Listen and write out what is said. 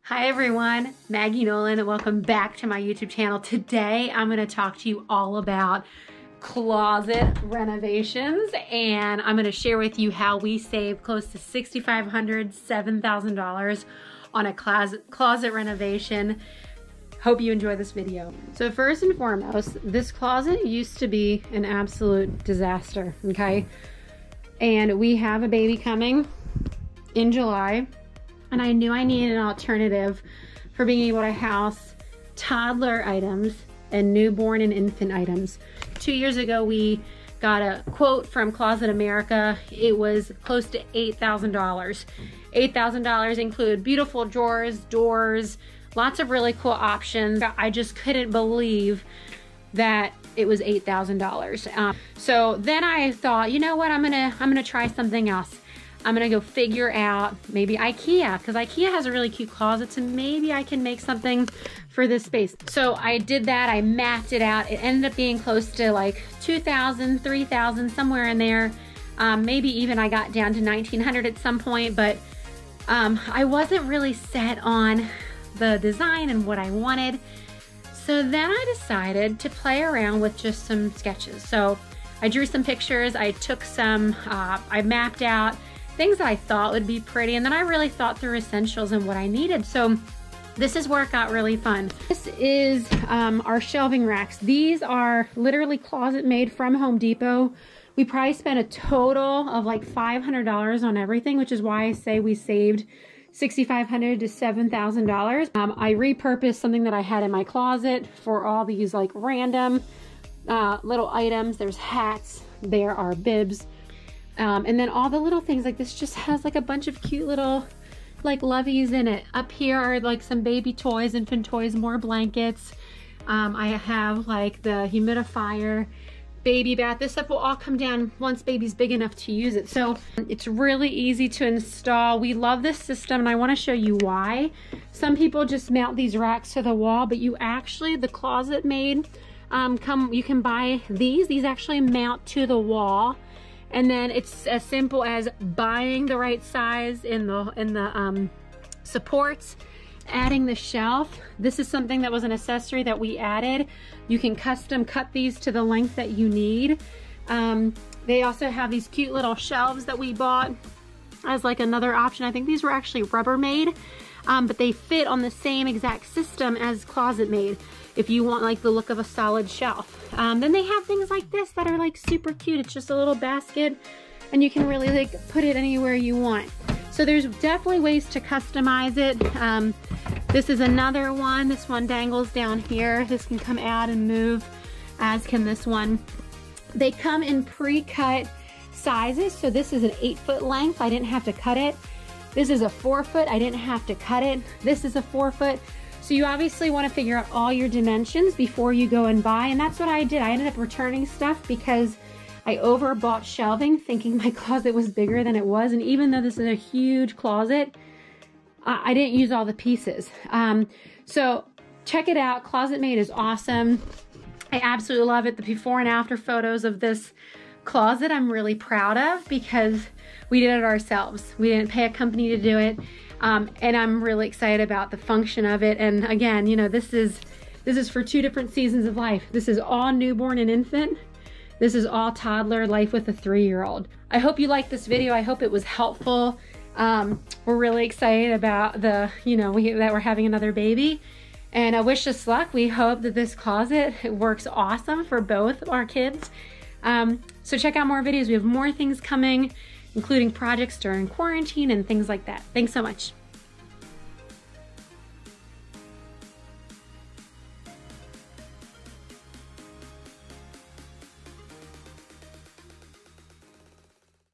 Hi everyone, Maggie Nolan, and welcome back to my YouTube channel. Today I'm going to talk to you all about closet renovations, and I'm going to share with you how we saved close to $6,500, $7,000 on a closet renovation. Hope you enjoy this video. So first and foremost, this closet used to be an absolute disaster, okay? And we have a baby coming in July. And I knew I needed an alternative for being able to house toddler items and newborn and infant items. 2 years ago, we got a quote from ClosetAmerica. It was close to $8,000. $8,000 included beautiful drawers, doors, lots of really cool options. I just couldn't believe that it was $8,000. So then I thought, you know what, I'm gonna try something else. I'm gonna go figure out maybe Ikea, because Ikea has a really cute closet, and maybe I can make something for this space. So I did that, I mapped it out. It ended up being close to like $2,000, $3,000, somewhere in there. Maybe even I got down to $1,900 at some point, but I wasn't really set on the design and what I wanted. So then I decided to play around with just some sketches. So I drew some pictures, I took some, I mapped out things that I thought would be pretty, and then I really thought through essentials and what I needed. So this is where it got really fun. This is our shelving racks. These are literally ClosetMaid from Home Depot. We probably spent a total of like $500 on everything, which is why I say we saved $6,500 to $7,000. I repurposed something that I had in my closet for all these like random little items. There's hats, there are bibs, and then all the little things. Like this just has like a bunch of cute little like loveys in it. Up here are like some baby toys, infant toys, more blankets. I have like the humidifier, baby bath. This stuff will all come down once baby's big enough to use it. So it's really easy to install. We love this system, and I want to show you why. Some people just mount these racks to the wall, but you actually, the ClosetMaid, you can buy these actually mount to the wall, and then it's as simple as buying the right size in the supports, adding the shelf. This is something that was an accessory that we added. You can custom cut these to the length that you need. They also have these cute little shelves that we bought as like another option. I think these were actually Rubbermaid, but they fit on the same exact system as ClosetMaid if you want like the look of a solid shelf. Then they have things like this that are like super cute. It's just a little basket, and you can really like put it anywhere you want. So there's definitely ways to customize it. This is another one. This one dangles down here. This can come out and move, as can this one. They come in pre-cut sizes. So this is an 8-foot length. I didn't have to cut it. This is a 4-foot. I didn't have to cut it. This is a 4-foot. So you obviously want to figure out all your dimensions before you go and buy, and that's what I did. I ended up returning stuff because I overbought shelving thinking my closet was bigger than it was, and even though this is a huge closet, I didn't use all the pieces. So check it out. ClosetMaid is awesome. I absolutely love it. The before and after photos of this closet I'm really proud of because we did it ourselves. We didn't pay a company to do it. And I'm really excited about the function of it. And again, you know, this is for 2 different seasons of life. This is all newborn and infant. This is all toddler life with a 3-year-old. I hope you liked this video. I hope it was helpful. We're really excited about that we're having another baby, and I wish us luck. We hope that this closet works awesome for both our kids. So check out more videos. We have more things coming, including projects during quarantine and things like that. Thanks so much.